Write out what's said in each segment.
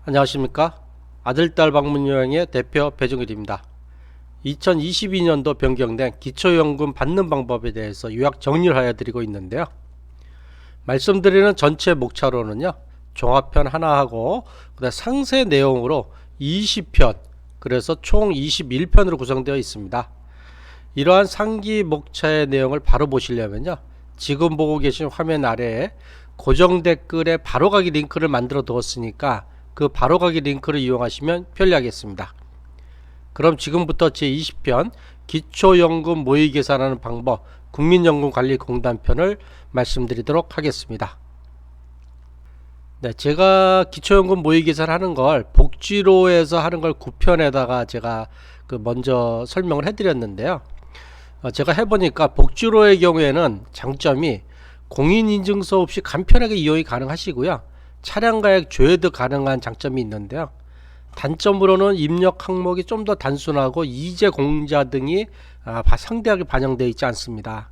안녕하십니까. 아들딸 방문 여행의 대표 배종일입니다. 2022년도 변경된 기초연금 받는 방법에 대해서 요약 정리를 하여 드리고 있는데요. 말씀드리는 전체 목차로는요, 종합편 하나 하고 그다음 상세 내용으로 20편, 그래서 총 21편으로 구성되어 있습니다. 이러한 상기 목차의 내용을 바로 보시려면요, 지금 보고 계신 화면 아래에 고정 댓글에 바로가기 링크를 만들어 두었으니까 그 바로가기 링크를 이용하시면 편리하겠습니다. 그럼 지금부터 제20편 기초연금 모의 계산하는 방법 국민연금관리공단 편을 말씀드리도록 하겠습니다. 네, 제가 기초연금 모의 계산하는 걸 복지로에서 하는 걸 9편에다가 제가 먼저 설명을 해드렸는데요. 제가 해보니까 복지로의 경우에는 장점이 공인인증서 없이 간편하게 이용이 가능하시고요, 차량가액 조회도 가능한 장점이 있는데요, 단점으로는 입력 항목이 좀 더 단순하고 이재 공자 등이 상대하게 반영되어 있지 않습니다.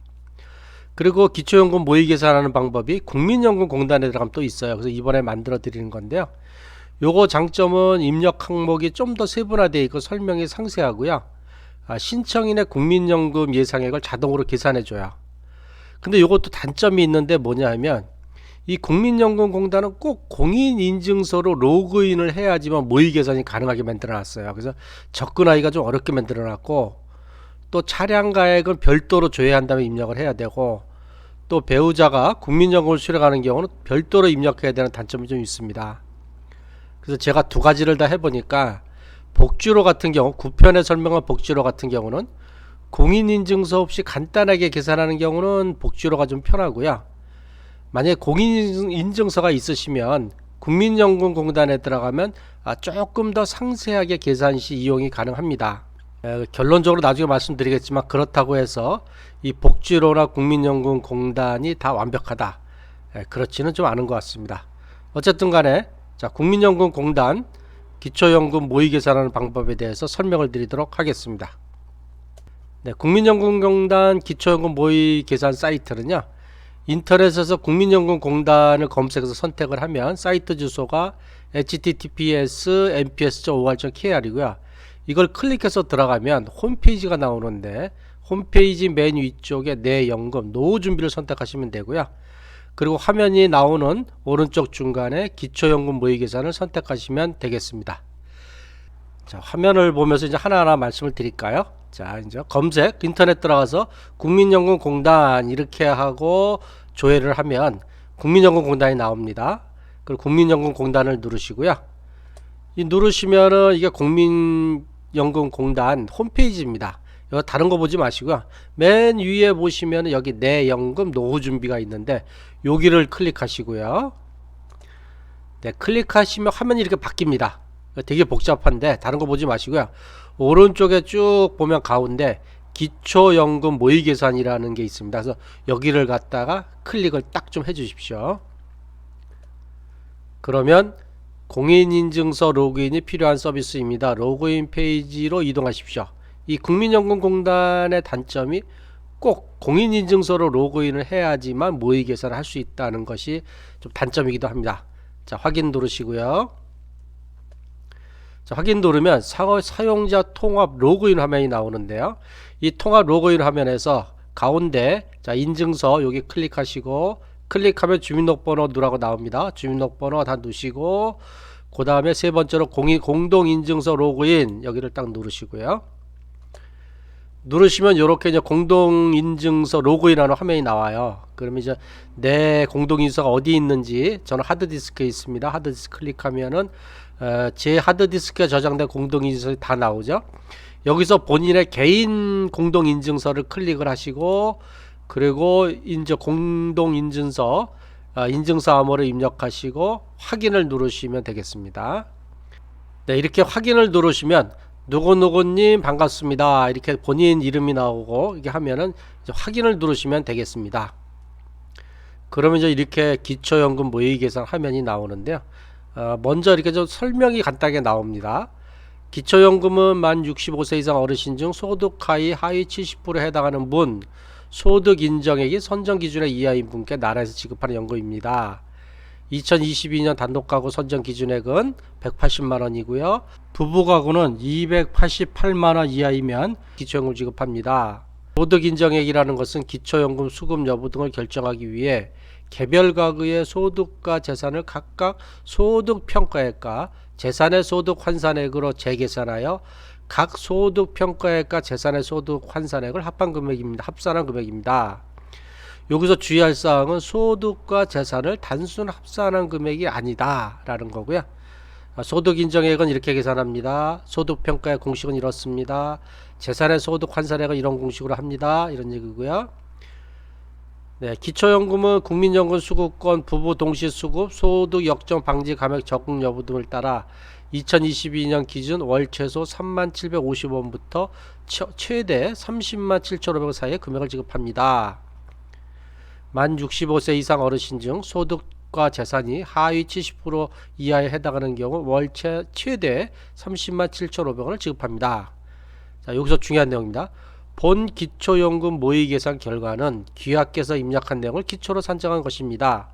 그리고 기초연금 모의 계산하는 방법이 국민연금공단에 들어가면 또 있어요. 그래서 이번에 만들어 드리는 건데요, 요거 장점은 입력 항목이 좀 더 세분화되어 있고 설명이 상세하고요, 신청인의 국민연금 예상액을 자동으로 계산해 줘요. 근데 요것도 단점이 있는데 뭐냐 하면, 이 국민연금공단은 꼭 공인인증서로 로그인을 해야지만 모의 계산이 가능하게 만들어 놨어요. 그래서 접근하기가 좀 어렵게 만들어 놨고, 또 차량가액은 별도로 조회한 다음에 입력을 해야 되고, 또 배우자가 국민연금을 수령하는 경우는 별도로 입력해야 되는 단점이 좀 있습니다. 그래서 제가 두 가지를 다 해보니까 복지로 같은 경우, 9편에 설명한 복지로 같은 경우는 공인인증서 없이 간단하게 계산하는 경우는 복지로가 좀 편하고요, 만약에 공인인증서가 있으시면 국민연금공단에 들어가면 조금 더 상세하게 계산 시 이용이 가능합니다. 결론적으로 나중에 말씀드리겠지만, 그렇다고 해서 이 복지로나 국민연금공단이 다 완벽하다, 그렇지는 좀 않은 것 같습니다. 어쨌든 간에 국민연금공단 기초연금 모의 계산하는 방법에 대해서 설명을 드리도록 하겠습니다. 네, 국민연금공단 기초연금 모의 계산 사이트는요, 인터넷에서 국민연금공단을 검색해서 선택을 하면 사이트 주소가 https://nps.or.kr이고요. 이걸 클릭해서 들어가면 홈페이지가 나오는데, 홈페이지 맨 위쪽에 내 연금 노후 준비를 선택하시면 되고요. 그리고 화면이 나오는 오른쪽 중간에 기초연금 모의 계산을 선택하시면 되겠습니다. 자, 화면을 보면서 이제 하나하나 말씀을 드릴까요? 자, 이제 검색, 인터넷 들어가서 국민연금공단 이렇게 하고 조회를 하면 국민연금공단이 나옵니다. 그리고 국민연금공단을 누르시고요. 이 누르시면은 이게 국민연금공단 홈페이지입니다. 이거 다른 거 보지 마시고요, 맨 위에 보시면 여기 내 연금 노후 준비가 있는데 여기를 클릭하시고요. 네, 클릭하시면 화면이 이렇게 바뀝니다. 되게 복잡한데 다른 거 보지 마시고요, 오른쪽에 쭉 보면 가운데 기초연금 모의 계산이라는 게 있습니다. 그래서 여기를 갖다가 클릭을 딱 좀 해 주십시오. 그러면 공인인증서 로그인이 필요한 서비스입니다. 로그인 페이지로 이동하십시오. 이 국민연금공단의 단점이 꼭 공인인증서로 로그인을 해야지만 모의 계산을 할 수 있다는 것이 좀 단점이기도 합니다. 자, 확인 누르시고요. 자, 확인 누르면 사용자 통합 로그인 화면이 나오는데요, 이 통합 로그인 화면에서 가운데 인증서 여기 클릭하시고, 클릭하면 주민등록번호 누라고 나옵니다. 주민등록번호 다 누르시고, 그 다음에 세 번째로 공동인증서 로그인 여기를 딱 누르시고요. 누르시면 이렇게 이제 공동인증서 로그인하는 화면이 나와요. 그러면 이제 내 공동인증서가 어디 있는지, 저는 하드디스크에 있습니다. 하드디스크 클릭하면은 제 하드디스크에 저장된 공동인증서가 다 나오죠. 여기서 본인의 개인 공동인증서를 클릭을 하시고, 그리고 이제 공동인증서 인증서 암호를 입력하시고 확인을 누르시면 되겠습니다. 네, 이렇게 확인을 누르시면 누구누구님 반갑습니다, 이렇게 본인 이름이 나오고 이렇게 하면은 이제 확인을 누르시면 되겠습니다. 그러면 이제 이렇게 기초연금 모의 계산 화면이 나오는데요, 먼저 이렇게 좀 설명이 간단하게 나옵니다. 기초연금은 만 65세 이상 어르신 중 소득 하위 70%에 해당하는 분, 소득 인정액이 선정 기준의 이하인 분께 나라에서 지급하는 연금입니다. 2022년 단독가구 선정 기준액은 180만원이고요. 부부가구는 288만원 이하이면 기초연금 지급합니다. 소득인정액이라는 것은 기초연금 수급 여부 등을 결정하기 위해 개별 가구의 소득과 재산을 각각 소득평가액과 재산의 소득 환산액으로 재계산하여 각 소득평가액과 재산의 소득 환산액을 합한 금액입니다. 합산한 금액입니다. 여기서 주의할 사항은 소득과 재산을 단순 합산한 금액이 아니다 라는 거고요. 소득인정액은 이렇게 계산합니다. 소득평가의 공식은 이렇습니다. 재산의 소득 환산액은 이런 공식으로 합니다. 이런 얘기고요. 네, 기초연금은 국민연금 수급권, 부부 동시 수급, 소득 역정 방지 감액 적응 여부 등을 따라 2022년 기준 월 최소 3750원부터 최대 307,500원 사이의 금액을 지급합니다. 만 65세 이상 어르신 중 소득과 재산이 하위 70% 이하에 해당하는 경우 월 최대 307,500원을 지급합니다. 자, 여기서 중요한 내용입니다. 본 기초연금 모의 계산 결과는 기하께서 입력한 내용을 기초로 산정한 것입니다.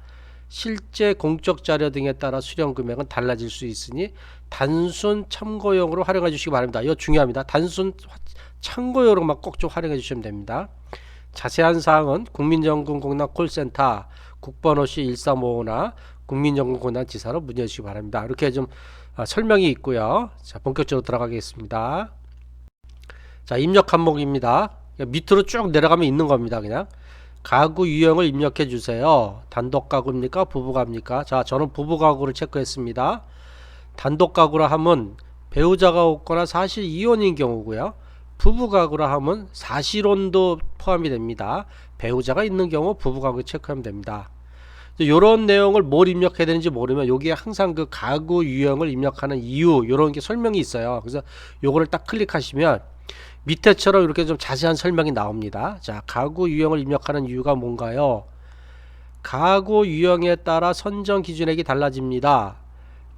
실제 공적 자료 등에 따라 수령 금액은 달라질 수 있으니 단순 참고용으로 활용해 주시기 바랍니다. 이거 중요합니다. 단순 참고용으로만 꼭 좀 활용해 주시면 됩니다. 자세한 사항은 국민연금공단 콜센터 국번호시 1355나 국민연금공단 지사로 문의해 주시기 바랍니다. 이렇게 좀 설명이 있고요. 자, 본격적으로 들어가겠습니다. 자, 입력 항목입니다. 밑으로 쭉 내려가면 있는 겁니다. 그냥 가구 유형을 입력해 주세요. 단독 가구입니까? 부부 가구입니까? 자, 저는 부부 가구를 체크했습니다. 단독 가구라 하면 배우자가 없거나 사실 이혼인 경우고요. 부부 가구라 하면 사실혼도 포함이 됩니다. 배우자가 있는 경우 부부 가구 체크하면 됩니다. 이런 내용을 뭘 입력해야 되는지 모르면 여기에 항상 그 가구 유형을 입력하는 이유 이런 게 설명이 있어요. 그래서 요거를 딱 클릭하시면 밑에처럼 이렇게 좀 자세한 설명이 나옵니다. 자, 가구 유형을 입력하는 이유가 뭔가요? 가구 유형에 따라 선정 기준액이 달라집니다.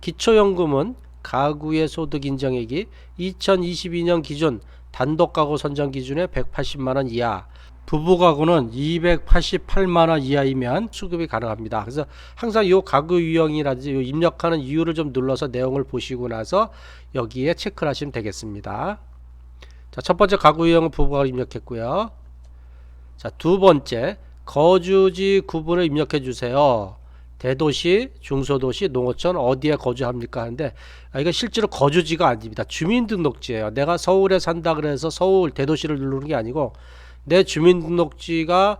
기초연금은 가구의 소득 인정액이 2022년 기준 단독 가구 선정 기준의 180만원 이하, 부부 가구는 288만원 이하이면 수급이 가능합니다. 그래서 항상 이 가구 유형이라든지 요 입력하는 이유를 좀 눌러서 내용을 보시고 나서 여기에 체크를 하시면 되겠습니다. 자, 첫 번째 가구 유형은 부부가구를 입력했고요. 자, 두 번째 거주지 구분을 입력해 주세요. 대도시, 중소도시, 농어촌 어디에 거주합니까 하는데 이거 실제로 거주지가 아닙니다. 주민등록지예요. 내가 서울에 산다 그래서 서울 대도시를 누르는 게 아니고 내 주민등록지가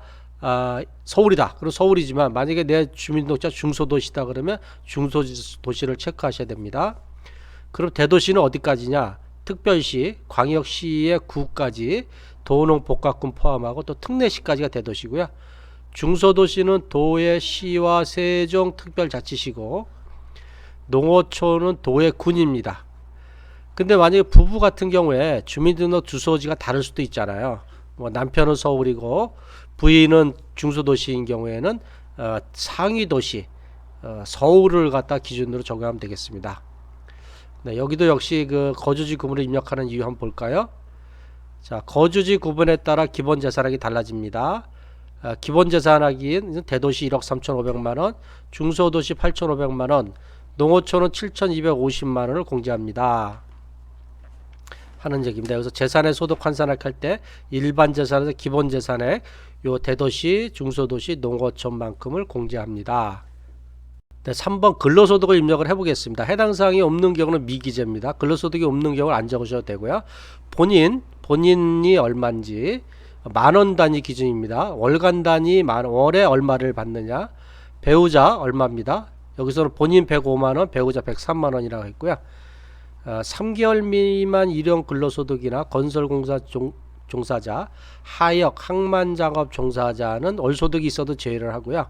서울이다. 그럼 서울이지만 만약에 내 주민등록지가 중소도시다 그러면 중소도시를 체크하셔야 됩니다. 그럼 대도시는 어디까지냐? 특별시, 광역시의 구까지 도농 복합군 포함하고 또 특례시까지가 대도시고요. 중소도시는 도의 시와 세종 특별자치시고 농어촌은 도의 군입니다. 근데 만약에 부부 같은 경우에 주민등록 주소지가 다를 수도 있잖아요. 뭐 남편은 서울이고 부인은 중소도시인 경우에는 상위도시 서울을 갖다 기준으로 적용하면 되겠습니다. 네, 여기도 역시 그 거주지 구분을 입력하는 이유 한번 볼까요? 자, 거주지 구분에 따라 기본 재산액이 달라집니다. 기본 재산액인 대도시 1억 3,500만원, 중소도시 8,500만원, 농어촌은 7,250만원을 공제합니다. 하는 얘기입니다. 여기서 재산의 소득 환산액 할 때 일반 재산에서 기본 재산액 요 대도시, 중소도시, 농어촌만큼을 공제합니다. 네, 3번 근로소득을 입력을 해보겠습니다. 해당 사항이 없는 경우는 미기재입니다. 근로소득이 없는 경우는 안 적으셔도 되고요. 본인이 얼마인지 만원 단위 기준입니다. 월간 단위 월에 얼마를 받느냐, 배우자 얼마입니다. 여기서는 본인 105만원, 배우자 103만원이라고 했고요. 3개월 미만 일용 근로소득이나 건설공사 종사자, 하역, 항만작업 종사자는 월소득이 있어도 제외를 하고요.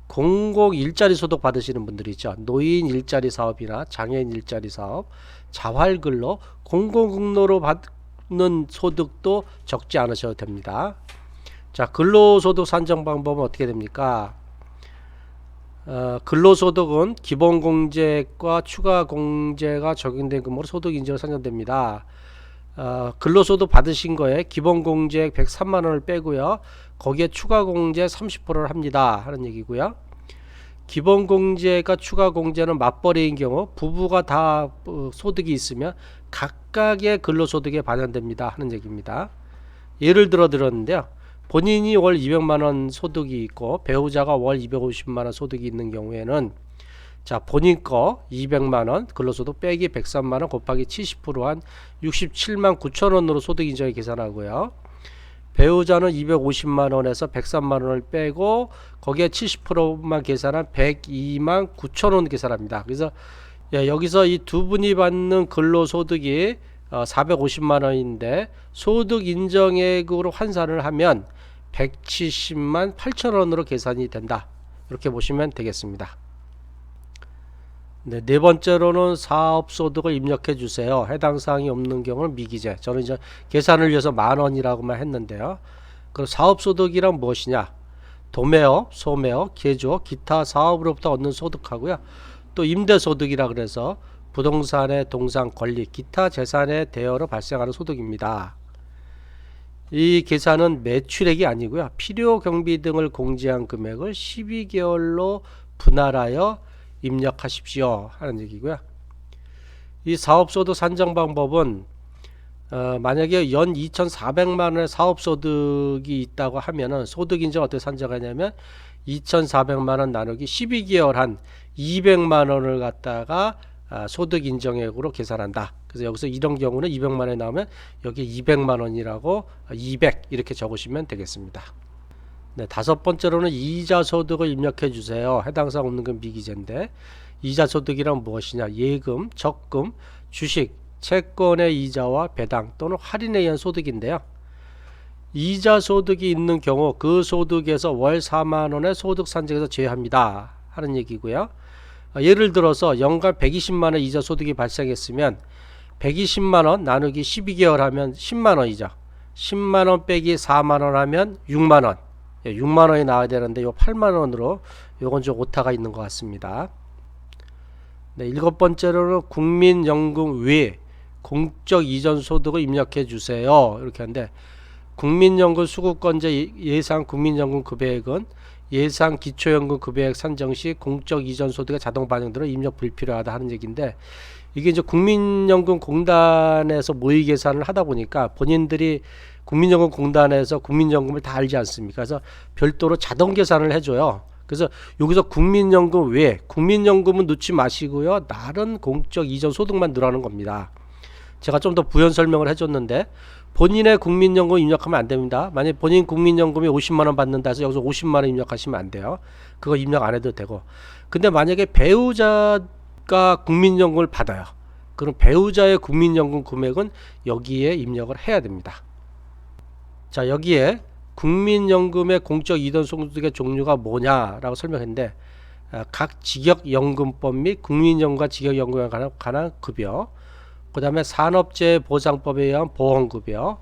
공공 일자리 소득 받으시는 분들이 있죠. 노인 일자리 사업이나 장애인 일자리 사업, 자활근로, 공공근로로 받는 소득도 적지 않으셔도 됩니다. 자, 근로소득 산정 방법은 어떻게 됩니까? 근로소득은 기본공제액과 추가공제가 적용된 금액으로 소득 인정을 산정됩니다. 근로소득 받으신 거에 기본공제액 103만원을 빼고요. 거기에 추가공제 30%를 합니다. 하는 얘기고요. 기본공제가 추가공제는 맞벌이인 경우 부부가 다 소득이 있으면 각각의 근로소득에 반영됩니다 하는 얘기입니다. 예를 들었는데요. 본인이 월 200만원 소득이 있고 배우자가 월 250만원 소득이 있는 경우에는 자, 본인 거 200만원 근로소득 빼기 103만원 곱하기 70%한 67만 9천원으로 소득 인정에 계산하고요. 배우자는 250만원에서 103만원을 빼고 거기에 70%만 계산한 102만 9천원 계산합니다. 그래서 여기서 이 두 분이 받는 근로소득이 450만원인데 소득 인정액으로 환산을 하면 170만 8천원으로 계산이 된다. 이렇게 보시면 되겠습니다. 네 번째로는 사업소득을 입력해 주세요. 해당 사항이 없는 경우는 미기재. 저는 이제 계산을 위해서 만원이라고만 했는데요. 그럼 사업소득이란 무엇이냐? 도매업, 소매업, 개조업, 기타 사업으로부터 얻는 소득하고요. 또 임대소득이라 그래서 부동산의 동산 권리, 기타 재산의 대여로 발생하는 소득입니다. 이 계산은 매출액이 아니고요. 필요 경비 등을 공제한 금액을 12개월로 분할하여 입력하십시오 하는 얘기고요. 이 사업소득 산정 방법은 만약에 연 2,400만원의 사업소득이 있다고 하면은 소득 인정 어떻게 산정하냐면 2,400만원 나누기 12개월 한 200만원을 갖다가 소득 인정액으로 계산한다. 그래서 여기서 이런 경우는 200만원이 나오면 여기 200만원이라고 200 이렇게 적으시면 되겠습니다. 네, 다섯 번째로는 이자 소득을 입력해 주세요. 해당 사항 없는 건 미기재인데 이자 소득이란 무엇이냐? 예금, 적금, 주식, 채권의 이자와 배당 또는 할인에 의한 소득인데요. 이자 소득이 있는 경우 그 소득에서 월 4만원의 소득 산정에서 제외합니다 하는 얘기고요. 예를 들어서 연간 120만원 이자 소득이 발생했으면 120만원 나누기 12개월 하면 10만원이죠. 10만원 빼기 4만원 하면 6만원. 6만원이 나와야 되는데 요 8만원으로 요건 좀 오타가 있는 것 같습니다. 네, 일곱 번째로는 국민연금 외 공적 이전 소득을 입력해 주세요. 이렇게 하는데 국민연금 수급권자 예상 국민연금 급여액은 예상 기초연금 급여액 산정 시 공적 이전 소득의 자동 반영들은 입력 불필요하다 하는 얘기인데 이게 이제 국민연금공단에서 모의 계산을 하다 보니까 본인들이 국민연금공단에서 국민연금을 다 알지 않습니까? 그래서 별도로 자동 계산을 해줘요. 그래서 여기서 국민연금 외에 국민연금은 넣지 마시고요. 다른 공적 이전 소득만 넣으라는 겁니다. 제가 좀 더 부연 설명을 해줬는데 본인의 국민연금 입력하면 안 됩니다. 만약 본인 국민연금이 50만원 받는다 해서 여기서 50만원 입력하시면 안 돼요. 그거 입력 안 해도 되고. 근데 만약에 배우자가 국민연금을 받아요. 그럼 배우자의 국민연금 금액은 여기에 입력을 해야 됩니다. 자, 여기에 국민연금의 공적 이전 소득의 종류가 뭐냐라고 설명했는데 각 직역연금법 및 국민연금과 직역연금에 관한 급여, 그 다음에 산업재해보장법에 의한 보험급여,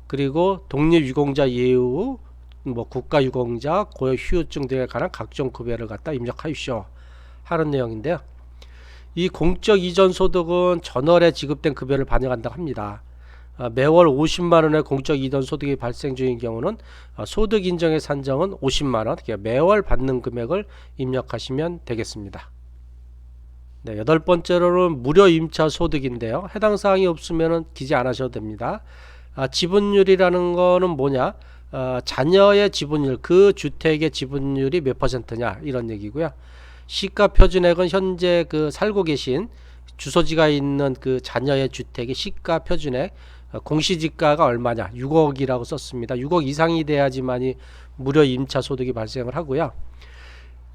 그리고 독립유공자 예우, 국가유공자, 고용휴유증 등에 관한 각종 급여를 갖다 입력하십시오 하는 내용인데요. 이 공적 이전 소득은 전월에 지급된 급여를 반영한다고 합니다. 매월 50만원의 공적 이전 소득이 발생 중인 경우는 소득 인정의 산정은 50만원, 그러니까 매월 받는 금액을 입력하시면 되겠습니다. 네, 여덟 번째로는 무료 임차 소득인데요. 해당 사항이 없으면 기재 안 하셔도 됩니다. 지분율이라는 거는 뭐냐? 자녀의 지분율, 그 주택의 지분율이 몇 %냐 이런 얘기고요. 시가 표준액은 현재 그 살고 계신 주소지가 있는 그 자녀의 주택의 시가 표준액, 공시지가가 얼마냐? 6억이라고 썼습니다. 6억 이상이 돼야지만이 무료 임차 소득이 발생을 하고요.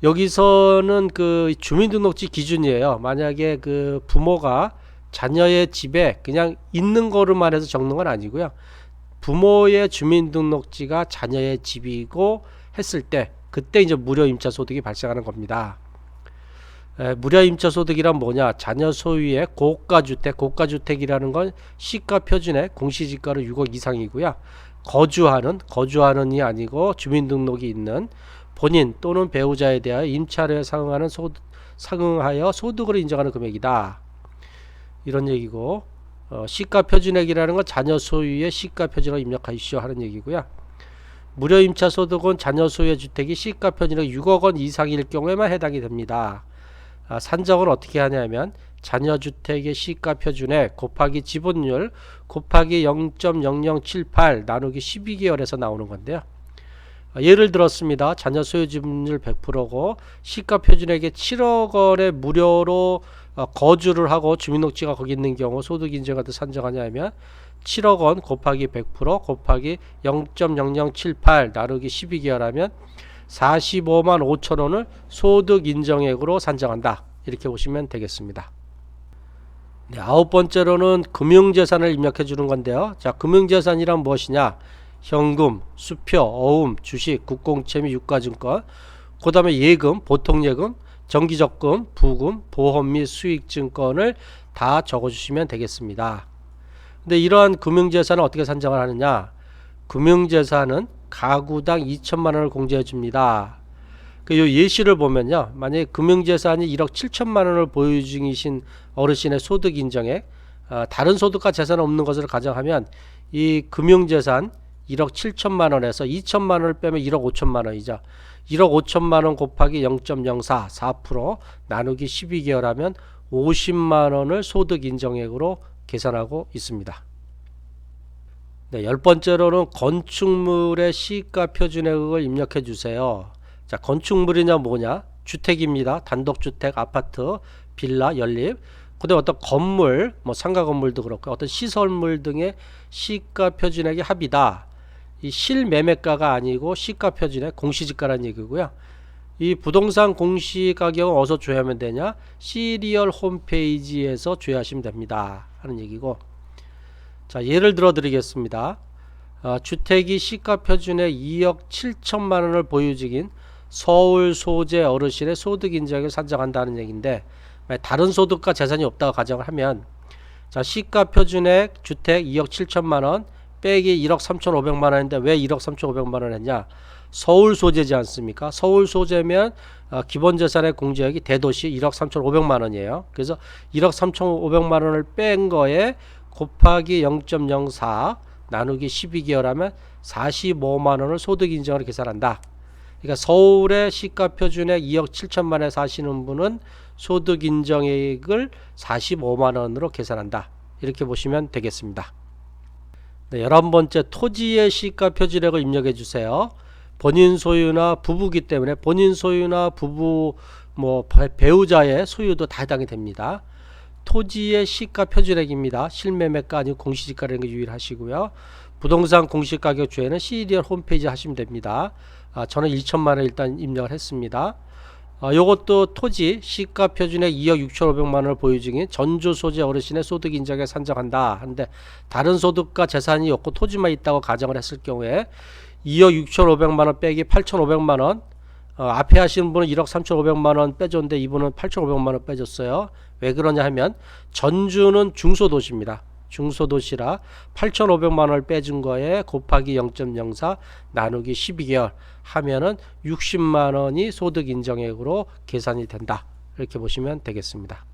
여기서는 그 주민등록지 기준이에요. 만약에 그 부모가 자녀의 집에 그냥 있는 거로만 해서 적는 건 아니고요. 부모의 주민등록지가 자녀의 집이고 했을 때 그때 이제 무료 임차 소득이 발생하는 겁니다. 무료 임차 소득이란 뭐냐? 자녀 소유의 고가주택, 고가주택이라는 건 시가 표준액 공시지가로 6억 이상이고요. 거주하는이 아니고 주민등록이 있는 본인 또는 배우자에 대하여 임차료에 상응하여 소득으로 인정하는 금액이다. 이런 얘기고, 시가 표준액이라는 건 자녀 소유의 시가 표준으로 입력하십시오 하는 얘기고요. 무료 임차 소득은 자녀 소유의 주택이 시가 표준액 6억 원 이상일 경우에만 해당이 됩니다. 산정을 어떻게 하냐면 자녀 주택의 시가 표준액 곱하기 지분율 곱하기 0.0078 나누기 12개월에서 나오는 건데요. 예를 들었습니다. 자녀 소유 지분율 100%고 시가 표준액의 7억 원의 무료로 거주를 하고 주민등록지가 거기 있는 경우 소득 인정을 어떻게 산정하냐 하면 7억 원 곱하기 100% 곱하기 0.0078 나누기 12개월 하면 45만 5천 원을 소득 인정액으로 산정한다. 이렇게 보시면 되겠습니다. 네, 아홉 번째로는 금융재산을 입력해 주는 건데요. 자, 금융재산이란 무엇이냐? 현금, 수표, 어음, 주식, 국공채 및 유가증권, 그 다음에 예금, 보통예금, 정기적금, 부금, 보험 및 수익증권을 다 적어주시면 되겠습니다. 근데 이러한 금융재산을 어떻게 산정을 하느냐? 금융재산은 가구당 2천만 원을 공제해 줍니다. 그 예시를 보면요, 만약에 금융재산이 1억 7천만 원을 보유 중이신 어르신의 소득 인정액, 다른 소득과 재산 없는 것을 가정하면 이 금융재산 1억 7천만 원에서 2천만 원을 빼면 1억 5천만 원이죠. 1억 5천만 원 곱하기 0.04 4% 나누기 12개월 하면 50만 원을 소득 인정액으로 계산하고 있습니다. 네, 열 번째로는 건축물의 시가 표준액을 입력해 주세요. 자, 건축물이냐 뭐냐? 주택입니다. 단독주택, 아파트, 빌라, 연립. 그다음에 어떤 건물, 뭐 상가 건물도 그렇고 어떤 시설물 등의 시가 표준액의 합이다. 이 실매매가가 아니고 시가 표준액, 공시지가라는 얘기고요. 이 부동산 공시가격은 어디서 조회하면 되냐? 시리얼 홈페이지에서 조회하시면 됩니다. 하는 얘기고. 자, 예를 들어 드리겠습니다. 주택이 시가 표준액 2억 7천만 원을 보유 중인 서울 소재 어르신의 소득 인정액을 산정한다는 얘기인데, 다른 소득과 재산이 없다고 가정을 하면, 자, 시가 표준액 주택 2억 7천만 원 빼기 1억 3,500만 원인데 왜 1억 3,500만 원 했냐? 서울 소재지 않습니까? 서울 소재면 기본 재산의 공제액이 대도시 1억 3,500만 원이에요. 그래서 1억 3,500만 원을 뺀 거에 곱하기 0.04 나누기 12개월 하면 45만 원을 소득 인정으로 계산한다. 그러니까 서울의 시가 표준액 2억 7천만 원에 사시는 분은 소득 인정액을 45만 원으로 계산한다. 이렇게 보시면 되겠습니다. 네, 11번째 토지의 시가 표준액을 입력해 주세요. 본인 소유나 부부기 때문에 본인 소유나 부부 뭐 배우자의 소유도 다 해당이 됩니다. 토지의 시가 표준액입니다. 실매매가 아니고 공시지가라는 거 유의하시고요. 부동산 공시가격 조회는 시리얼 홈페이지 하시면 됩니다. 저는 1천만 원 일단 입력을 했습니다. 요것도 토지 시가 표준액 2억 6,500만 원을 보유 중인 전주 소재 어르신의 소득 인정액 산정한다 하는데, 다른 소득과 재산이 없고 토지만 있다고 가정을 했을 경우에 2억 6,500만 원 빼기 8,500만 원, 앞에 하시는 분은 1억 3,500만 원 빼줬는데 이분은 8,500만 원 빼줬어요. 왜 그러냐 하면 전주는 중소도시입니다. 중소도시라 8,500만 원을 빼준 거에 곱하기 0.04 나누기 12개월 하면은 60만 원이 소득 인정액으로 계산이 된다. 이렇게 보시면 되겠습니다.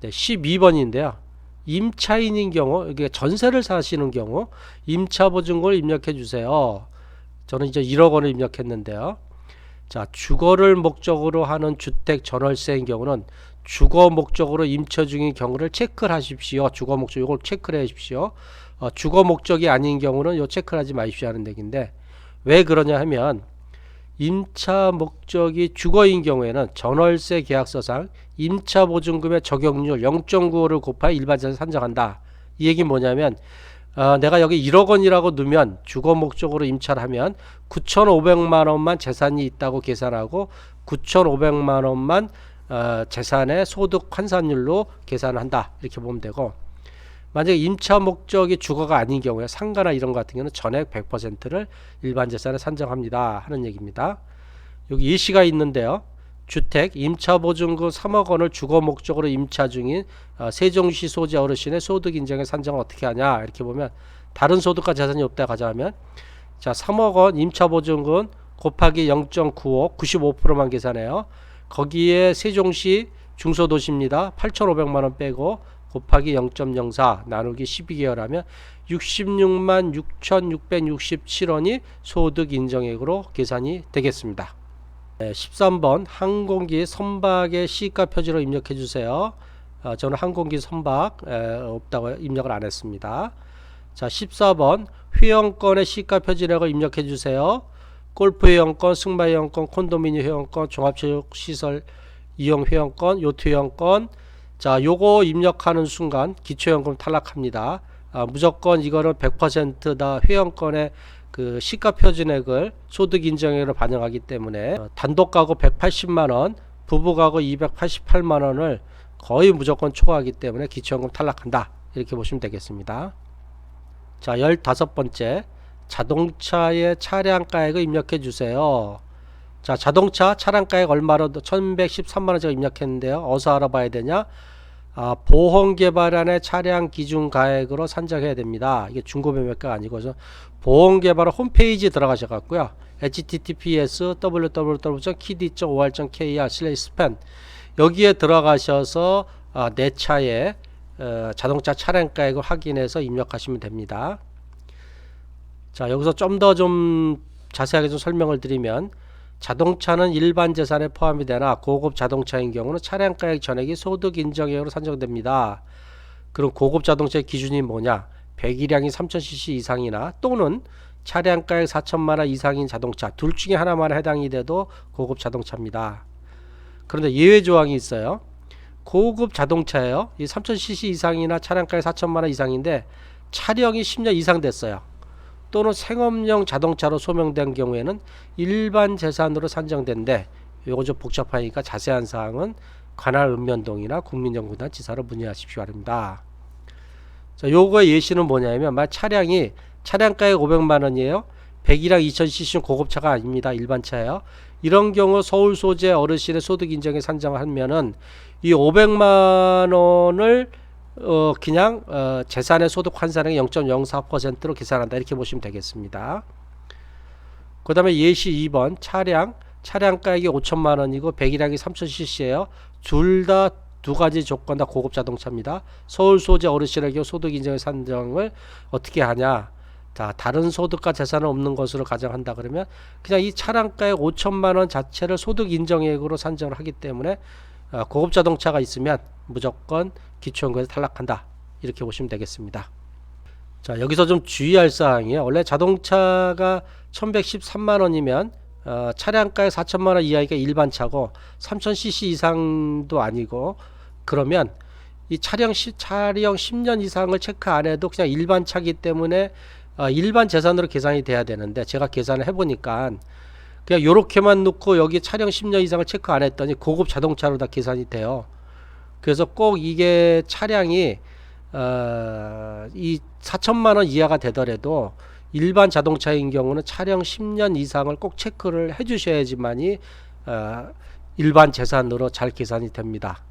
네, 12번인데요. 임차인인 경우, 이게 전세를 사시는 경우 임차 보증금을 입력해 주세요. 저는 이제 1억 원을 입력했는데요. 자, 주거를 목적으로 하는 주택 전월세인 경우는 주거 목적으로 임차 중인 경우를 체크를 하십시오. 주거 목적 이걸 체크를 하십시오. 주거 목적이 아닌 경우는 요 체크를 하지 마십시오 하는 얘기인데, 왜 그러냐 하면 임차 목적이 주거인 경우에는 전월세 계약서상 임차 보증금의 적용률 0.95를 곱하여 일반재산 산정한다. 이 얘기는 뭐냐면 내가 여기 1억 원이라고 넣으면 주거 목적으로 임차를 하면 9,500만 원만 재산이 있다고 계산하고 9,500만 원만 재산의 소득 환산율로 계산한다. 이렇게 보면 되고, 만약에 임차 목적이 주거가 아닌 경우에 상가나 이런 것 같은 경우는 전액 100%를 일반 재산에 산정합니다 하는 얘기입니다. 여기 예시가 있는데요. 주택 임차 보증금 3억 원을 주거 목적으로 임차 중인 세종시 소재 어르신의 소득 인정에 산정을 어떻게 하냐, 이렇게 보면 다른 소득과 재산이 없다 가자면, 자, 3억 원 임차 보증금 곱하기 0.95 95%만 계산해요. 거기에 세종시 중소도시입니다. 8,500만 원 빼고 곱하기 0.04 나누기 12개월 하면 66만 6,667원이 소득 인정액으로 계산이 되겠습니다. 13번 항공기 선박의 시가 표지로 입력해 주세요. 저는 항공기 선박 없다고 입력을 안 했습니다. 자, 14번 회원권의 시가 표지액을 입력해 주세요. 골프 회원권, 승마 회원권, 콘도미니엄 회원권, 종합체육시설 이용 회원권, 요트 회원권. 자, 요거 입력하는 순간 기초연금 탈락합니다. 무조건 이거는 100% 다 회원권의 그 시가 표준액을 소득 인정액으로 반영하기 때문에 단독 가구 180만원, 부부 가구 288만원을 거의 무조건 초과하기 때문에 기초연금 탈락한다. 이렇게 보시면 되겠습니다. 자, 15번째 자동차의 차량가액을 입력해 주세요. 자, 자동차 차량가액 얼마로 1113만원 제가 입력했는데요. 어디서 알아봐야 되냐? 보험개발안의 차량 기준가액으로 산정해야 됩니다. 이게 중고매매가 아니고 보험개발 홈페이지에 들어가셔갖고요. https www.kd.or.kr/span 여기에 들어가셔서 내 차의 자동차 차량가액을 확인해서 입력하시면 됩니다. 자, 여기서 좀 더 자세하게 설명을 드리면 자동차는 일반 재산에 포함이 되나 고급 자동차인 경우는 차량가액 전액이 소득 인정액으로 산정됩니다. 그럼 고급 자동차의 기준이 뭐냐? 배기량이 3000cc 이상이나 또는 차량가액 4천만원 이상인 자동차 둘 중에 하나만 해당이 돼도 고급 자동차입니다. 그런데 예외 조항이 있어요. 고급 자동차예요. 이 3000cc 이상이나 차량가액 4천만원 이상인데 차량이 10년 이상 됐어요. 또는 생업용 자동차로 소명된 경우에는 일반 재산으로 산정된데 요거 좀 복잡하니까 자세한 사항은 관할 읍면동이나 국민연구단 지사로 문의하십시오 합니다. 자, 요거의 예시는 뭐냐면 차량이 차량가액 500만원이에요. 100이랑 2000cc는 고급차가 아닙니다. 일반 차예요. 이런 경우 서울 소재 어르신의 소득 인정에 산정을 하면은 이 500만원을 그냥 재산의 소득 환산액의 0.04%로 계산한다. 이렇게 보시면 되겠습니다. 그 다음에 예시 2번 차량가액이 5천만원이고 배기량이 3000cc예요. 둘 다 두 가지 조건 다 고급 자동차입니다. 서울 소재 어르신에게 소득 인정의 산정을 어떻게 하냐? 자, 다른 소득과 재산은 없는 것으로 가정한다 그러면 그냥 이 차량가액 5천만원 자체를 소득 인정액으로 산정을 하기 때문에 고급 자동차가 있으면 무조건 기초연금에서 탈락한다. 이렇게 보시면 되겠습니다. 자, 여기서 좀 주의할 사항이에요. 원래 자동차가 1113만원이면 차량가액 4천만원 이하가 일반 차고 3000cc 이상도 아니고 그러면 이 차량 10년 이상을 체크 안 해도 그냥 일반 차기 때문에 일반 재산으로 계산이 돼야 되는데 제가 계산을 해보니까 그냥 요렇게만 놓고 여기 차량 10년 이상을 체크 안 했더니 고급 자동차로 다 계산이 돼요. 그래서 꼭 이게 차량이 이 4천만원 이하가 되더라도 일반 자동차인 경우는 차량 10년 이상을 꼭 체크를 해 주셔야지만이 일반 재산으로 잘 계산이 됩니다.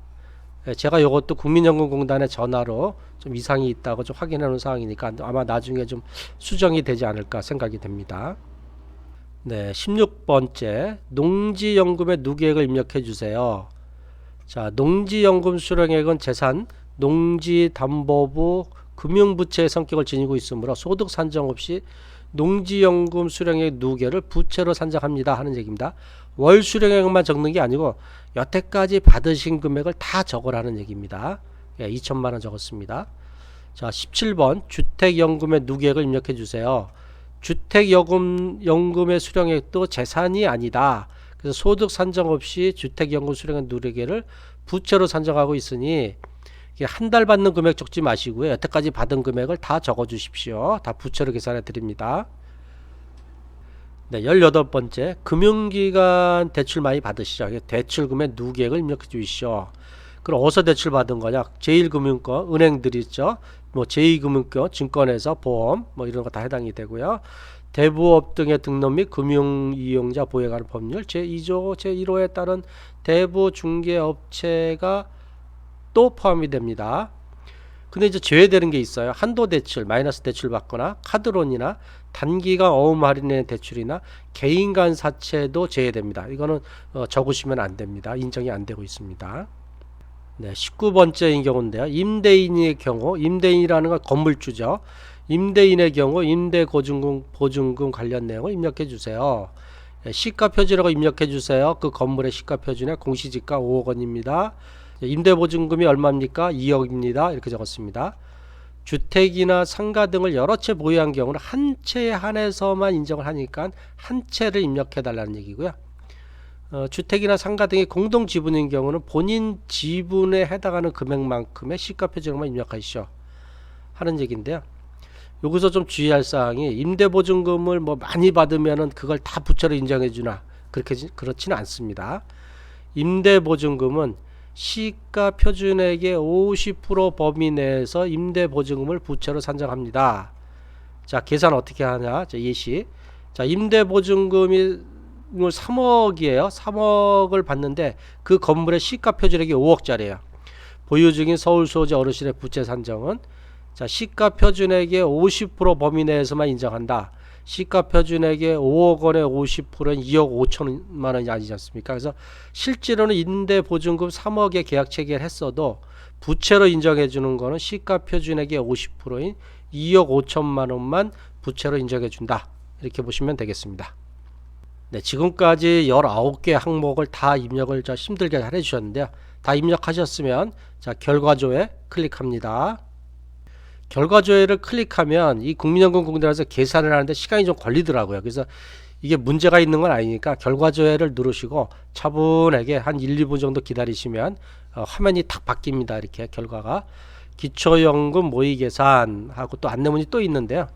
제가 이것도 국민연금공단에 전화로 좀 이상이 있다고 좀 확인해 놓은 사항이니까 아마 나중에 좀 수정이 되지 않을까 생각이 됩니다. 네, 16번째 농지연금의 누계액을 입력해 주세요. 자, 농지연금 수령액은 재산, 농지담보부, 금융부채의 성격을 지니고 있으므로 소득 산정 없이 농지연금 수령액 누계를 부채로 산정합니다 하는 얘기입니다. 월 수령액만 적는 게 아니고 여태까지 받으신 금액을 다 적으라는 얘기입니다. 2천만원 적었습니다. 자, 17번 주택연금의 누계액을 입력해 주세요. 주택연금의 수령액도 재산이 아니다. 그래서 소득 산정 없이 주택연금 수령액 누계를 부채로 산정하고 있으니 한 달 받는 금액 적지 마시고요. 여태까지 받은 금액을 다 적어 주십시오. 다 부채로 계산해 드립니다. 네, 18번째 금융기관 대출 많이 받으시죠. 대출금의 누계액을 입력해 주십시오. 그럼 어디서 대출 받은 거냐? 제1금융권 은행들이 있죠. 뭐 제2금융권 증권회사 보험 뭐 이런 거 다 해당이 되고요. 대부업 등의 등록 및 금융이용자 보호에 관한 법률 제2조 제1호에 따른 대부 중개업체가 또 포함이 됩니다. 근데 이제 제외되는 게 있어요. 한도 대출, 마이너스 대출 받거나 카드론이나 단기간 어음 할인의 대출이나 개인 간 사채도 제외됩니다. 이거는 적으시면 안 됩니다. 인정이 안 되고 있습니다. 네, 19번째인 경우인데요. 임대인의 경우, 임대인이라는 건 건물주죠. 임대인의 경우 임대보증금 보증금 관련 내용을 입력해 주세요. 네, 시가 표준이라고 입력해 주세요. 그 건물의 시가 표준에 공시지가 5억 원입니다. 임대보증금이 얼마입니까? 2억입니다. 이렇게 적었습니다. 주택이나 상가 등을 여러 채 보유한 경우는 한 채에 한해서만 인정을 하니까 한 채를 입력해 달라는 얘기고요. 주택이나 상가 등의 공동 지분인 경우는 본인 지분에 해당하는 금액만큼의 시가 표준금만 입력하시오 하는 얘기인데요. 여기서 좀 주의할 사항이 임대보증금을 뭐 많이 받으면은 그걸 다 부채로 인정해 주나 그렇지는 않습니다. 임대보증금은 시가 표준액의 50% 범위 내에서 임대보증금을 부채로 산정합니다. 자, 계산 어떻게 하냐? 자, 예시. 자, 임대보증금이 3억이에요. 3억을 받는데 그 건물의 시가 표준액이 5억짜리예요. 보유 중인 서울 소재 어르신의 부채 산정은 자, 시가 표준액의 50% 범위 내에서만 인정한다. 시가 표준액의 5억 원의 50%는 2억 5천만 원이 아니지 않습니까? 그래서 실제로는 임대보증금 3억의 계약 체결을 했어도 부채로 인정해 주는 거는 시가 표준액의 50%인 2억 5천만 원만 부채로 인정해 준다. 이렇게 보시면 되겠습니다. 네, 지금까지 19개 항목을 다 입력을 힘들게 해 주셨는데요. 다 입력하셨으면 자, 결과조회 클릭합니다. 결과조회를 클릭하면 이 국민연금공단에서 계산을 하는데 시간이 좀 걸리더라고요. 그래서 이게 문제가 있는 건 아니니까 결과조회를 누르시고 차분하게 한 1, 2분 정도 기다리시면 화면이 탁 바뀝니다. 이렇게 결과가 기초연금 모의계산하고 또 안내문이 또 있는데요.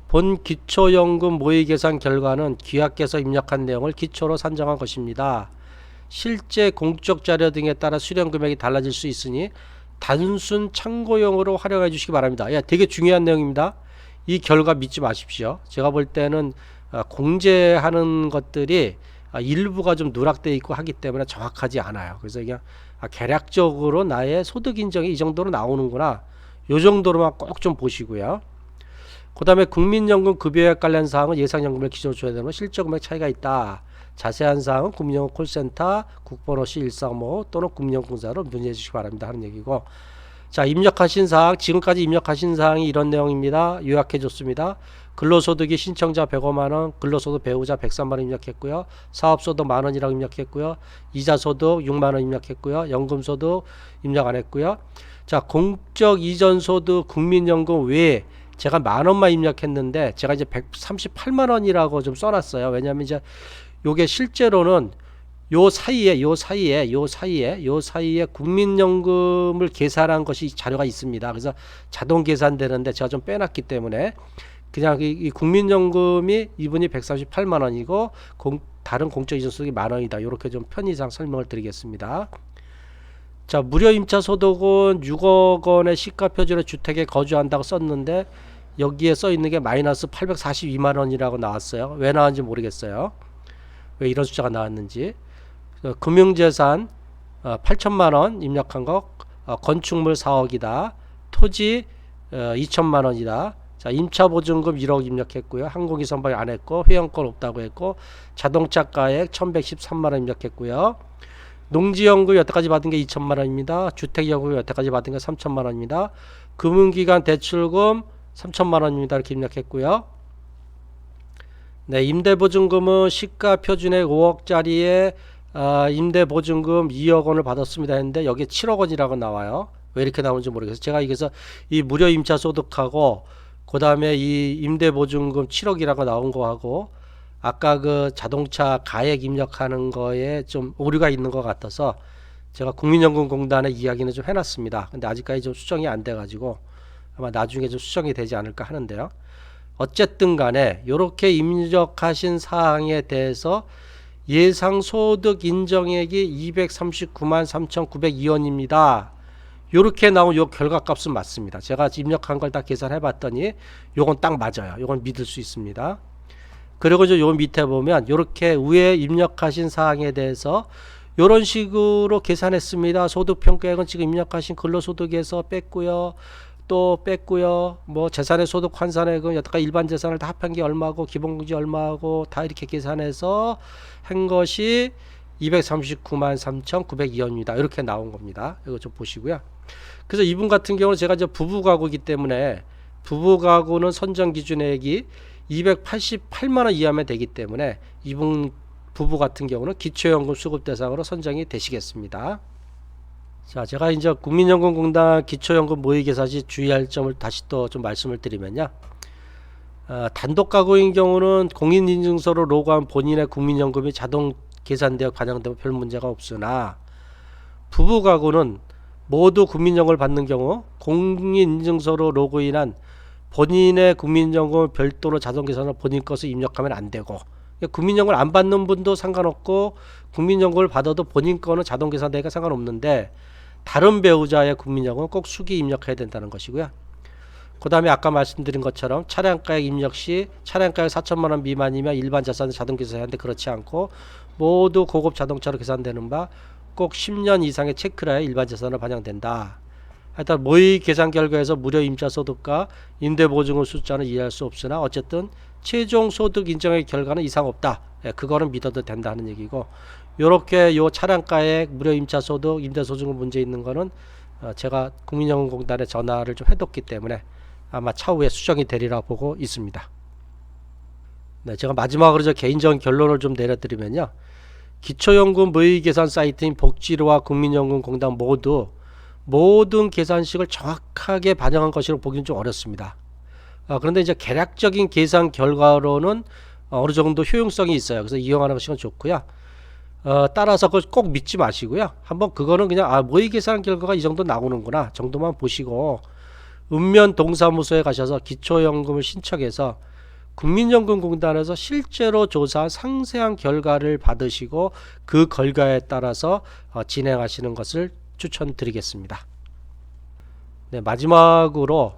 본 기초연금 모의계산 결과는 귀하께서 입력한 내용을 기초로 산정한 것입니다. 실제 공적 자료 등에 따라 수령 금액이 달라질 수 있으니 단순 참고용으로 활용해 주시기 바랍니다. 되게 중요한 내용입니다. 이 결과 믿지 마십시오. 제가 볼 때는 공제하는 것들이 일부가 좀 누락되어 있고 하기 때문에 정확하지 않아요. 그래서 그냥 개략적으로 나의 소득 인정이 이 정도로 나오는구나, 요 정도로만 꼭 좀 보시고요. 그 다음에 국민연금 급여액 관련 사항은 예상연금을 기준으로 줘야 되는 실적금액 차이가 있다. 자세한 사항은 국민연금 콜센터 국번호 C135 또는 국민연금공사로 문의해 주시기 바랍니다 하는 얘기고, 자, 입력하신 사항, 지금까지 입력하신 사항이 이런 내용입니다. 요약해 줬습니다. 근로소득이 신청자 105만원, 근로소득 배우자 103만원 입력했고요. 사업소득 만원이라고 입력했고요. 이자소득 6만원 입력했고요. 연금소득 입력 안 했고요. 자, 공적 이전소득 국민연금 외에 제가 만원만 입력했는데 제가 이제 138만원이라고 좀 써놨어요. 왜냐하면 이제 요게 실제로는 요 사이에 국민연금을 계산한 것이 자료가 있습니다. 그래서 자동 계산되는데 제가 좀 빼놨기 때문에 그냥 이 국민연금이 이분이 138만 원이고 다른 공적 이전 소득이 만원이다. 이렇게 좀 편의상 설명을 드리겠습니다. 자, 무료 임차 소득은 6억 원의 시가 표준의 주택에 거주한다고 썼는데 여기에 써 있는 게 마이너스 842만 원이라고 나왔어요. 왜 나왔는지 모르겠어요. 왜 이런 숫자가 나왔는지. 금융재산 8천만 원 입력한 거, 건축물 4억이다. 토지 2천만 원이다. 자, 임차보증금 1억 입력했고요. 항공기 선박 안 했고, 회원권 없다고 했고, 자동차가액 1113만 원 입력했고요. 농지연금 여태까지 받은 게 2천만 원입니다. 주택연금 여태까지 받은 게 3천만 원입니다. 금융기관 대출금 3천만 원입니다. 이렇게 입력했고요. 네, 임대보증금은 시가 표준액 5억짜리에 임대보증금 2억 원을 받았습니다 했는데 여기에 7억 원이라고 나와요. 왜 이렇게 나오는지 모르겠어요. 제가 여기서 이 무료 임차 소득하고 그 다음에 이 임대보증금 7억이라고 나온 거하고 아까 그 자동차 가액 입력하는 거에 좀 오류가 있는 것 같아서 제가 국민연금공단에 이야기는 좀 해놨습니다. 근데 아직까지 좀 수정이 안 돼가지고 아마 나중에 좀 수정이 되지 않을까 하는데요. 어쨌든 간에 이렇게 입력하신 사항에 대해서 예상소득 인정액이 239만 3,902원입니다. 요렇게 나온 요 결과값은 맞습니다. 제가 입력한 걸 다 계산해 봤더니 요건 딱 맞아요. 요건 믿을 수 있습니다. 그리고 이제 요 밑에 보면 요렇게 위에 입력하신 사항에 대해서 요런 식으로 계산했습니다. 소득평가액은 지금 입력하신 근로소득에서 뺐고요. 또 뺐고요. 뭐 재산의 소득 환산액은 여태까지 일반 재산을 다 합한 게 얼마고 기본공제 얼마고 다 이렇게 계산해서 한 것이 239만 3,902원입니다. 이렇게 나온 겁니다. 이거 좀 보시고요. 그래서 이분 같은 경우는 제가 이제 부부가구이기 때문에 부부가구는 선정 기준액이 288만원 이하면 되기 때문에 이분 부부 같은 경우는 기초연금 수급 대상으로 선정이 되시겠습니다. 자, 제가 이제 국민연금공단 기초연금 모의계산 시 주의할 점을 다시 또 좀 말씀을 드리면요. 단독 가구인 경우는 공인인증서로 로그한 본인의 국민연금이 자동 계산되어 반영되면 별 문제가 없으나 부부 가구는 모두 국민연금을 받는 경우 공인인증서로 로그인한 본인의 국민연금을 별도로 자동 계산을 본인 것을 입력하면 안 되고, 국민연금을 안 받는 분도 상관없고 국민연금을 받아도 본인 거는 자동 계산되니까 상관없는데 다른 배우자의 국민연금은 꼭 수기 입력해야 된다는 것이고요. 그 다음에 아까 말씀드린 것처럼 차량가액 입력 시 차량가액 4천만원 미만이면 일반 자산은 자동 계산하는데 그렇지 않고 모두 고급 자동차로 계산되는 바 꼭 10년 이상의 체크를 해야 일반 자산으로 반영된다. 하여튼 모의 계산 결과에서 무료 임차 소득과 임대보증금 숫자는 이해할 수 없으나 어쨌든 최종 소득 인정의 결과는 이상 없다. 그거는 믿어도 된다는 얘기고, 요렇게 요 차량가액 무료 임차 소득 임대보증금 문제 있는 거는 제가 국민연금공단에 전화를 좀 해뒀기 때문에 아마 차후에 수정이 되리라 보고 있습니다. 네, 제가 마지막으로 저 개인적인 결론을 좀 내려드리면요. 기초연금 모의계산 사이트인 복지로와 국민연금공단 모두 모든 계산식을 정확하게 반영한 것으로 보기는 좀 어렵습니다. 그런데 이제 개략적인 계산 결과로는 어느 정도 효용성이 있어요. 그래서 이용하는 것이 좋고요. 따라서 그걸 꼭 믿지 마시고요. 한번 그거는 그냥 모의 계산 결과가 이 정도 나오는구나 정도만 보시고 읍면 동사무소에 가셔서 기초연금을 신청해서 국민연금공단에서 실제로 조사한 상세한 결과를 받으시고 그 결과에 따라서 진행하시는 것을 추천드리겠습니다. 네, 마지막으로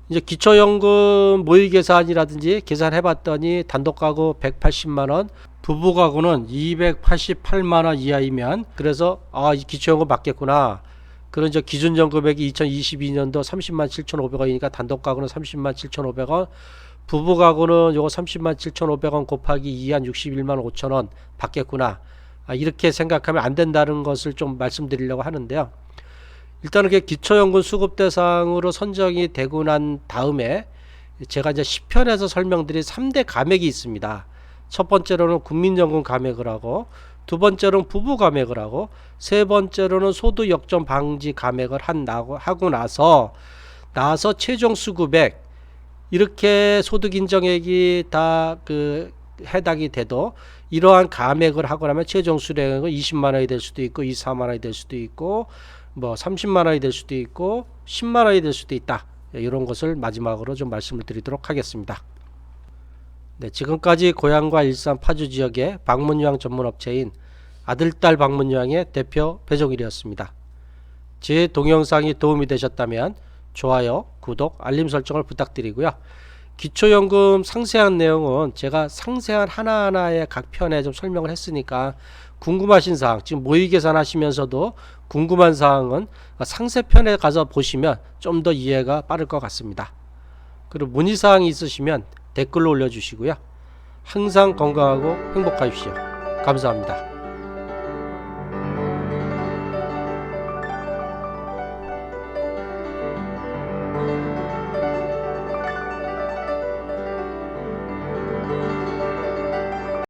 이제 기초연금 모의계산이라든지 계산해봤더니 단독가구 180만원, 부부가구는 288만원 이하이면 그래서 이 기초연금 받겠구나. 그런 이제 기준연 금액이 2022년도 30만 7,500원이니까 단독가구는 30만 7,500원, 부부가구는 요거 30만 7,500원 곱하기 2한 61만 5천원 받겠구나. 이렇게 생각하면 안 된다는 것을 좀 말씀드리려고 하는데요. 일단은 기초연금 수급 대상으로 선정이 되고 난 다음에 제가 이제 10편에서 설명드린 3대 감액이 있습니다. 첫 번째로는 국민연금 감액을 하고, 두 번째로는 부부 감액을 하고, 세 번째로는 소득 역전 방지 감액을 하고 나서 최종 수급액, 이렇게 소득 인정액이 다 해당이 돼도 이러한 감액을 하고 나면 최종 수령액은 20만원이 될 수도 있고 24만원이 될 수도 있고 뭐 30만원이 될 수도 있고 10만원이 될 수도 있다. 이런 것을 마지막으로 좀 말씀을 드리도록 하겠습니다. 네, 지금까지 고향과 일산 파주 지역의 방문요양 전문업체인 아들딸 방문요양의 대표 배종일이었습니다. 제 동영상이 도움이 되셨다면 좋아요, 구독, 알림 설정을 부탁드리고요. 기초연금 상세한 내용은 제가 상세한 하나하나의 각 편에 좀 설명을 했으니까 궁금하신 사항, 지금 모의계산 하시면서도 궁금한 사항은 상세편에 가서 보시면 좀 더 이해가 빠를 것 같습니다. 그리고 문의사항이 있으시면 댓글로 올려주시고요. 항상 건강하고 행복하십시오. 감사합니다.